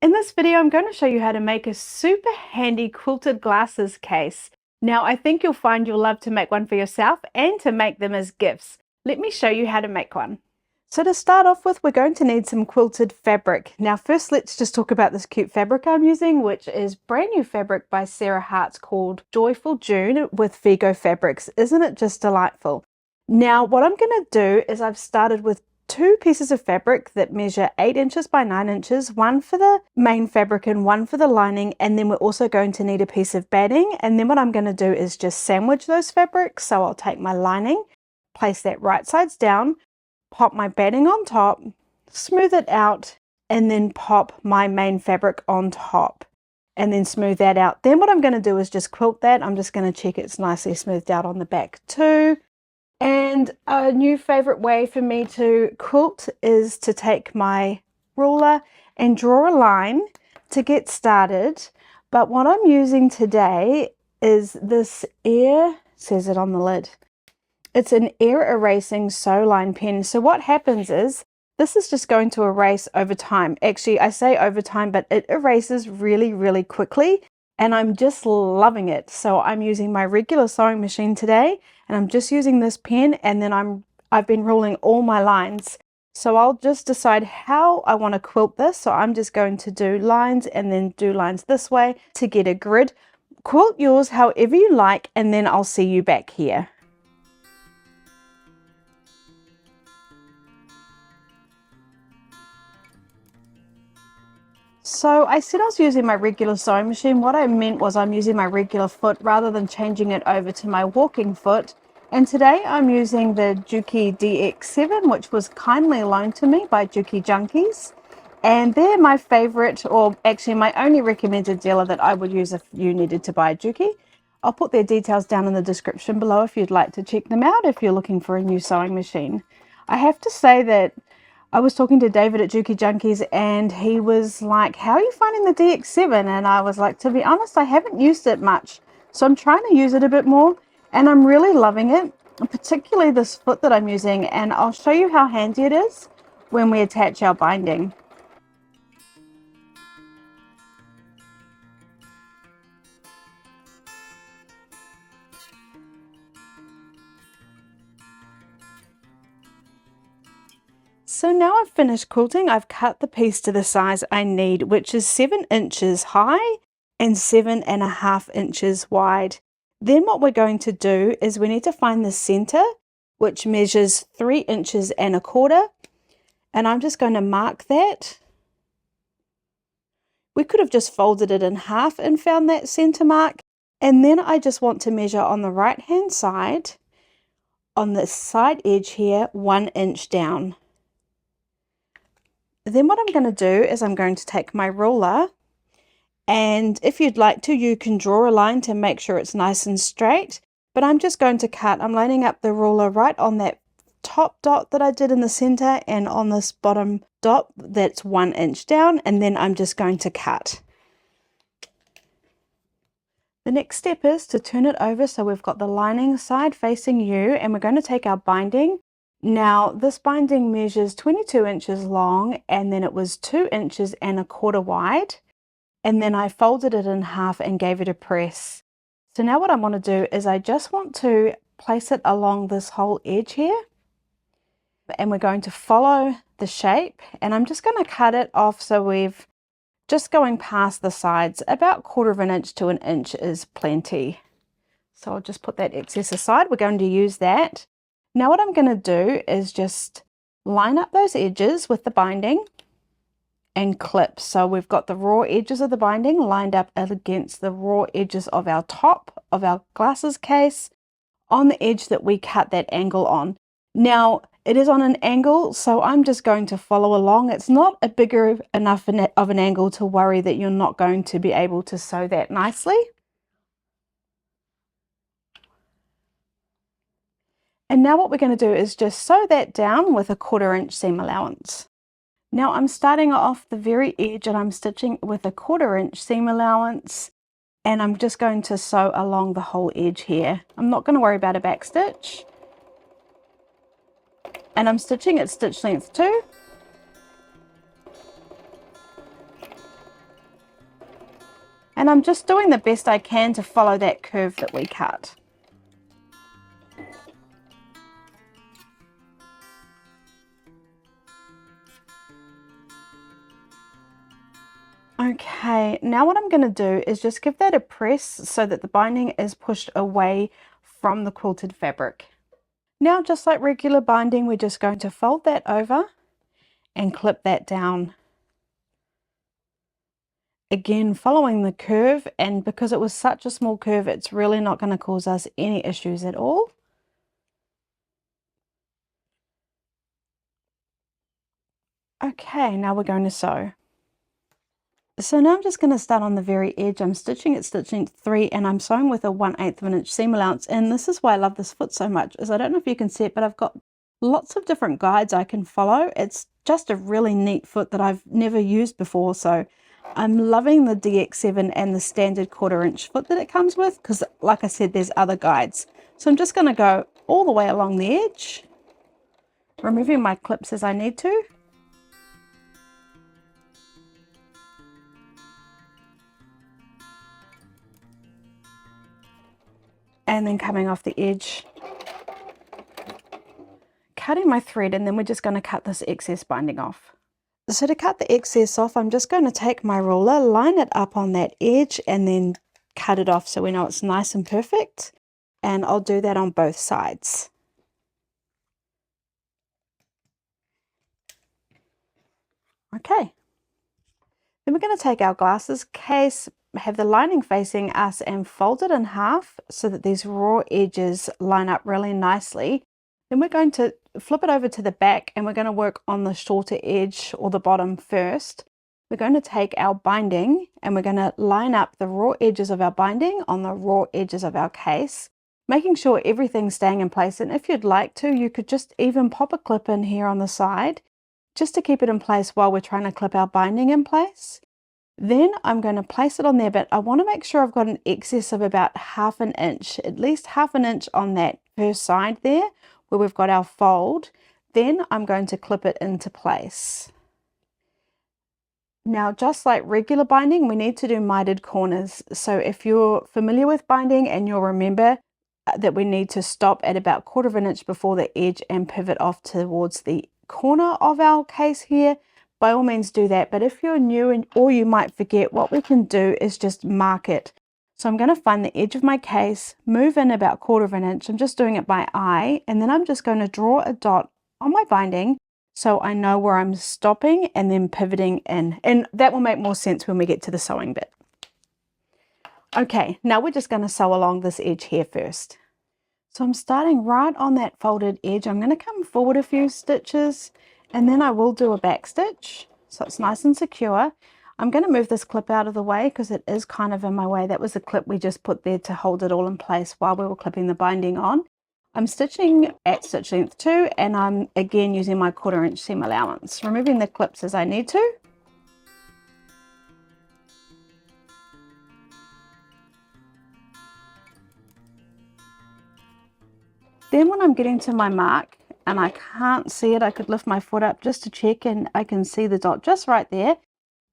In this video, I'm going to show you how to make a super handy quilted glasses case. Now, I think you'll find you'll love to make one for yourself and to make them as gifts. Let me show you how to make one. So to start off with, we're going to need some quilted fabric. Now, first, let's just talk about this cute fabric I'm using, which is brand new fabric by Sarah Hart's called Joyful June with Vigo Fabrics. Isn't it just delightful? Now, what I'm going to do is I've started with two pieces of fabric that measure 8 inches by 9 inches, one for the main fabric and one for the lining, and then we're also going to need a piece of batting. And then what I'm going to do is just sandwich those fabrics. So I'll take my lining, place that right sides down, pop my batting on top, smooth it out, and then pop my main fabric on top and then smooth that out. Then what I'm going to do is just quilt that. I'm just going to check it's nicely smoothed out on the back too. And a new favorite way for me to quilt is to take my ruler and draw a line to get started. But what I'm using today is this says it on the lid. It's an air erasing sew line pen. So what happens is this is just going to erase over time. Actually, I say over time, but it erases really, really quickly. And I'm just loving it. So I'm using my regular sewing machine today, and I'm just using this pen, and then I've been ruling all my lines. So I'll just decide how I want to quilt this. So I'm just going to do lines and then do lines this way to get a grid. Quilt yours however you like, and then I'll see you back here. So I said I was using my regular sewing machine. What I meant was I'm using my regular foot rather than changing it over to my walking foot. And today I'm using the Juki DX7, which was kindly loaned to me by Juki Junkies. And they're my favorite, or actually my only recommended dealer that I would use if you needed to buy a Juki. I'll put their details down in the description below if you'd like to check them out if you're looking for a new sewing machine. I have to say that I was talking to David at Juki Junkies, and he was like, how are you finding the DX7? And I was like, to be honest, I haven't used it much. So I'm trying to use it a bit more, and I'm really loving it, particularly this foot that I'm using. And I'll show you how handy it is when we attach our binding. So now I've finished quilting. I've cut the piece to the size I need, which is 7 inches high and 7.5 inches wide. Then what we're going to do is we need to find the center, which measures 3 inches and 1/4. And I'm just going to mark that. We could have just folded it in half and found that center mark. And then I just want to measure on the right hand side, on the side edge here, 1 inch down. Then what I'm going to do is I'm going to take my ruler, and if you'd like to, you can draw a line to make sure it's nice and straight, but I'm just going to cut. I'm lining up the ruler right on that top dot that I did in the center and on this bottom dot that's 1 inch down, and then I'm just going to cut. The next step is to turn it over so we've got the lining side facing you, and we're going to take our binding. Now this binding measures 22 inches long, and then it was 2 inches and 1/4 wide, and then I folded it in half and gave it a press. So now what I want to do is I just want to place it along this whole edge here, and we're going to follow the shape, and I'm just going to cut it off so we've just going past the sides. About 1/4 inch to 1 inch is plenty. So I'll just put that excess aside. We're going to use that. Now what I'm going to do is just line up those edges with the binding and clip. So we've got the raw edges of the binding lined up against the raw edges of our top of our glasses case on the edge that we cut that angle on. Now it is on an angle, so I'm just going to follow along. It's not a bigger enough of an angle to worry that you're not going to be able to sew that nicely. And now what we're going to do is just sew that down with a 1/4 inch seam allowance. Now I'm starting off the very edge, and I'm stitching with a 1/4 inch seam allowance, and I'm just going to sew along the whole edge here. I'm not going to worry about a back stitch. And I'm stitching at stitch length 2. And I'm just doing the best I can to follow that curve that we cut. Okay, now what I'm going to do is just give that a press so that the binding is pushed away from the quilted fabric. Now, just like regular binding, we're just going to fold that over and clip that down. Again, following the curve, and because it was such a small curve, it's really not going to cause us any issues at all. Okay, now we're going to sew. So now I'm just going to start on the very edge. I'm stitching at stitching 3 and I'm sewing with a 1/8 of an inch seam allowance. And this is why I love this foot so much, is I don't know if you can see it, but I've got lots of different guides I can follow. It's just a really neat foot that I've never used before. So I'm loving the DX7 and the standard 1/4 inch foot that it comes with, because like I said, there's other guides. So I'm just going to go all the way along the edge, removing my clips as I need to. And then coming off the edge, cutting my thread, and then we're just going to cut this excess binding off. So to cut the excess off, I'm just going to take my ruler, line it up on that edge, and then cut it off so we know it's nice and perfect. And I'll do that on both sides. Okay. Then we're going to take our glasses case, have the lining facing us, and fold it in half so that these raw edges line up really nicely. Then we're going to flip it over to the back and we're going to work on the shorter edge or the bottom first. We're going to take our binding and we're going to line up the raw edges of our binding on the raw edges of our case, making sure everything's staying in place. And if you'd like to, you could just even pop a clip in here on the side just to keep it in place while we're trying to clip our binding in place. Then I'm going to place it on there, but I want to make sure I've got an excess of about 1/2 inch, at least 1/2 inch on that first side there where we've got our fold. Then I'm going to clip it into place. Now, just like regular binding, we need to do mitered corners. So if you're familiar with binding, and you'll remember that we need to stop at about 1/4 inch before the edge and pivot off towards the corner of our case here, by all means do that. But if you're new or you might forget, what we can do is just mark it. So I'm going to find the edge of my case, move in about 1/4 inch. I'm just doing it by eye, and then I'm just going to draw a dot on my binding so I know where I'm stopping and then pivoting in. And that will make more sense when we get to the sewing bit. Okay, now we're just going to sew along this edge here first. So I'm starting right on that folded edge. I'm going to come forward a few stitches and then I will do a back stitch so it's nice and secure. I'm going to move this clip out of the way because it is kind of in my way. That was the clip we just put there to hold it all in place while we were clipping the binding on. I'm stitching at stitch length 2 and I'm again using my 1/4 inch seam allowance, removing the clips as I need to. Then when I'm getting to my mark and I can't see it, I could lift my foot up just to check and I can see the dot just right there.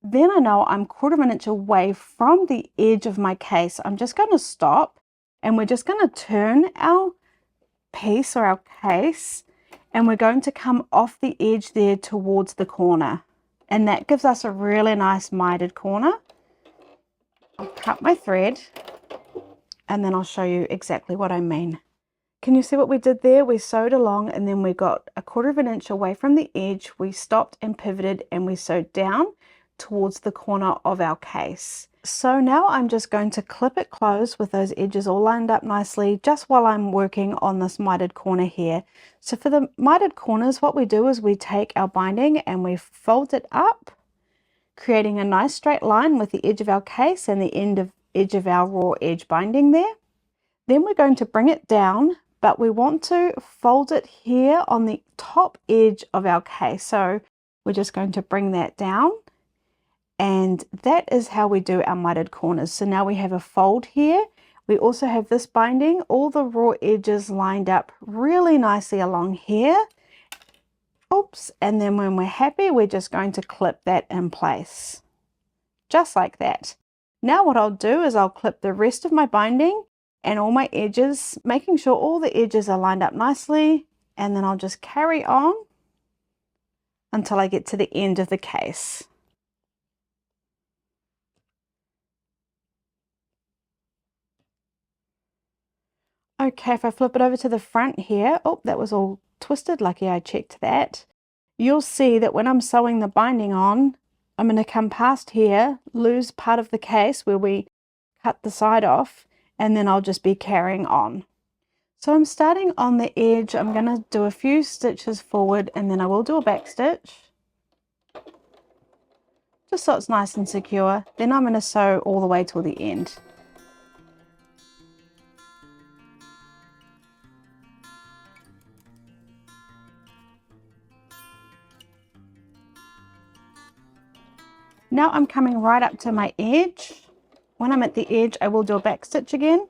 Then I know I'm 1/4 inch away from the edge of my case. I'm just going to stop and we're just going to turn our piece or our case and we're going to come off the edge there towards the corner. And that gives us a really nice mitered corner. I'll cut my thread and then I'll show you exactly what I mean. Can you see what we did there? We sewed along and then we got a 1/4 inch away from the edge. We stopped and pivoted and we sewed down towards the corner of our case. So now I'm just going to clip it close with those edges all lined up nicely just while I'm working on this mitered corner here. So for the mitered corners, what we do is we take our binding and we fold it up, creating a nice straight line with the edge of our case and the edge of our raw edge binding there. Then we're going to bring it down, but we want to fold it here on the top edge of our case. So we're just going to bring that down. And that is how we do our mitered corners. So now we have a fold here. We also have this binding, all the raw edges lined up really nicely along here. Oops, and then when we're happy, we're just going to clip that in place. Just like that. Now what I'll do is I'll clip the rest of my binding and all my edges, making sure all the edges are lined up nicely, and then I'll just carry on until I get to the end of the case. Okay, if I flip it over to the front here, oh, that was all twisted, lucky I checked that. You'll see that when I'm sewing the binding on, I'm going to come past here, lose part of the case where we cut the side off, and then I'll just be carrying on. So I'm starting on the edge. I'm going to do a few stitches forward, and then I will do a back stitch, just so it's nice and secure. Then I'm going to sew all the way till the end. Now I'm coming right up to my edge. When I'm at the edge, I will do a back stitch again,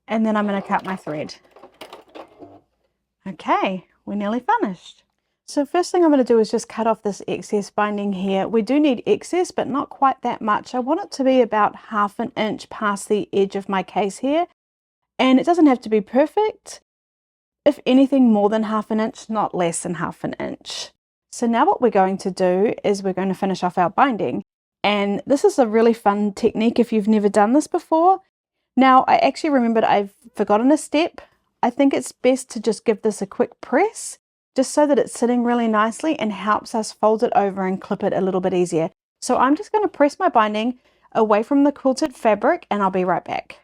and then I'm going to cut my thread. Okay, we're nearly finished. So first thing I'm going to do is just cut off this excess binding here. We do need excess, but not quite that much. I want it to be about 1/2 inch past the edge of my case here, and it doesn't have to be perfect. If anything, more than 1/2 inch, not less than 1/2 inch. So now what we're going to do is we're going to finish off our binding. And this is a really fun technique if you've never done this before. Now, I actually remembered I've forgotten a step. I think it's best to just give this a quick press, just so that it's sitting really nicely and helps us fold it over and clip it a little bit easier. So I'm just going to press my binding away from the quilted fabric, and I'll be right back.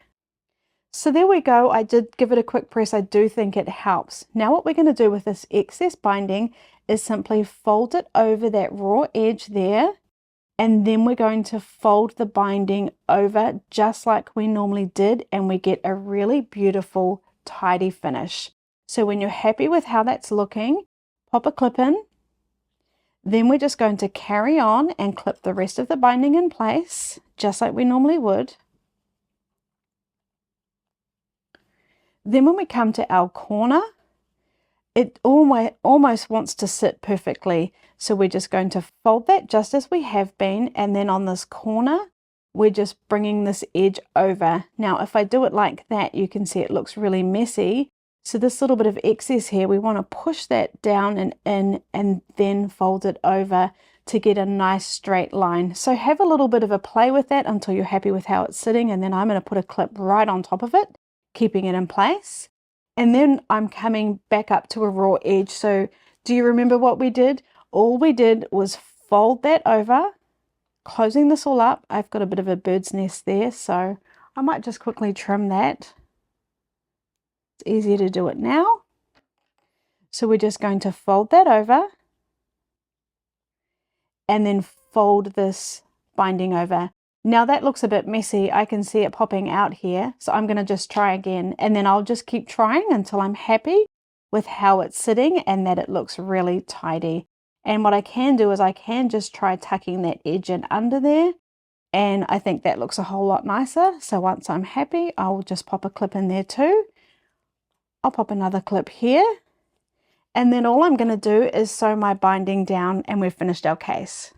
So there we go. I did give it a quick press. I do think it helps. Now what we're going to do with this excess binding is simply fold it over that raw edge there, and then we're going to fold the binding over just like we normally did, and we get a really beautiful tidy finish. So when you're happy with how that's looking, pop a clip in. Then we're just going to carry on and clip the rest of the binding in place just like we normally would. Then when we come to our corner, it almost wants to sit perfectly. So we're just going to fold that just as we have been. And then on this corner, we're just bringing this edge over. Now, if I do it like that, you can see it looks really messy. So this little bit of excess here, we want to push that down and in, and then fold it over to get a nice straight line. So have a little bit of a play with that until you're happy with how it's sitting. And then I'm going to put a clip right on top of it, keeping it in place. And then I'm coming back up to a raw edge. So do you remember what we did? All we did was fold that over, closing this all up. I've got a bit of a bird's nest there, so I might just quickly trim that. It's easier to do it now. So we're just going to fold that over and then fold this binding over. Now that looks a bit messy. I can see it popping out here. So I'm going to just try again, and then I'll just keep trying until I'm happy with how it's sitting and that it looks really tidy. And what I can do is I can just try tucking that edge in under there, and I think that looks a whole lot nicer. So once I'm happy, I'll just pop a clip in there too. I'll pop another clip here, and then all I'm going to do is sew my binding down, and we've finished our case.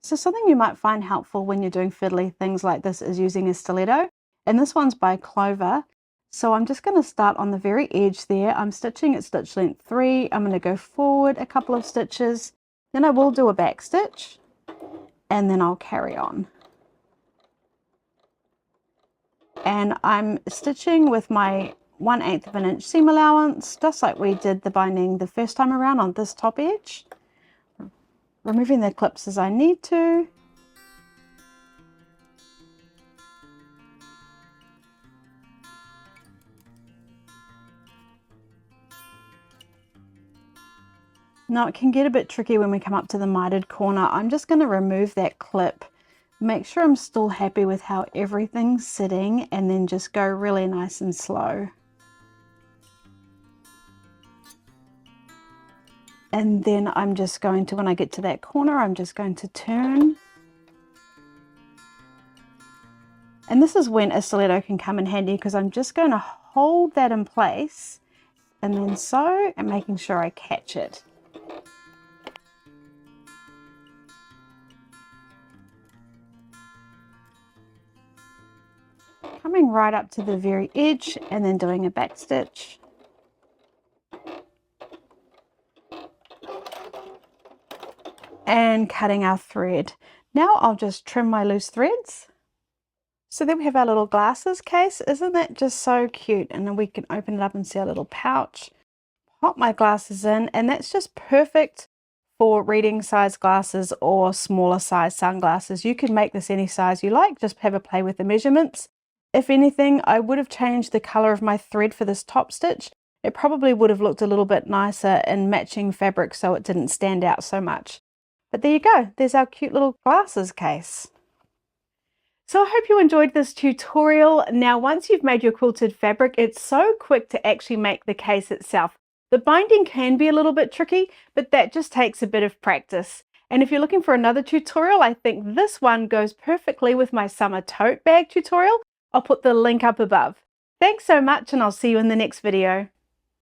So something you might find helpful when you're doing fiddly things like this is using a stiletto, and this one's by Clover. So I'm just going to start on the very edge there. I'm stitching at stitch length 3. I'm going to go forward a couple of stitches, then I will do a back stitch, and then I'll carry on. And I'm stitching with my 1/8 of an inch seam allowance, just like we did the binding the first time around on this top edge. Removing the clips as I need to. Now it can get a bit tricky when we come up to the mitered corner. I'm just going to remove that clip, make sure I'm still happy with how everything's sitting, and then just go really nice and slow. And then I'm just going to, when I get to that corner, I'm just going to turn. And this is when a stiletto can come in handy, because I'm just going to hold that in place and then sew, and making sure I catch it. Coming right up to the very edge and then doing a back stitch. And cutting our thread. Now I'll just trim my loose threads. So then we have our little glasses case. Isn't that just so cute? And then we can open it up and see our little pouch. Pop my glasses in, and that's just perfect for reading size glasses or smaller size sunglasses. You can make this any size you like, just have a play with the measurements. If anything, I would have changed the color of my thread for this top stitch. It probably would have looked a little bit nicer in matching fabric so it didn't stand out so much. But there you go, there's our cute little glasses case. So I hope you enjoyed this tutorial. Now, once you've made your quilted fabric, it's so quick to actually make the case itself. The binding can be a little bit tricky, but that just takes a bit of practice. And if you're looking for another tutorial, I think this one goes perfectly with my summer tote bag tutorial. I'll put the link up above. Thanks so much, and I'll see you in the next video.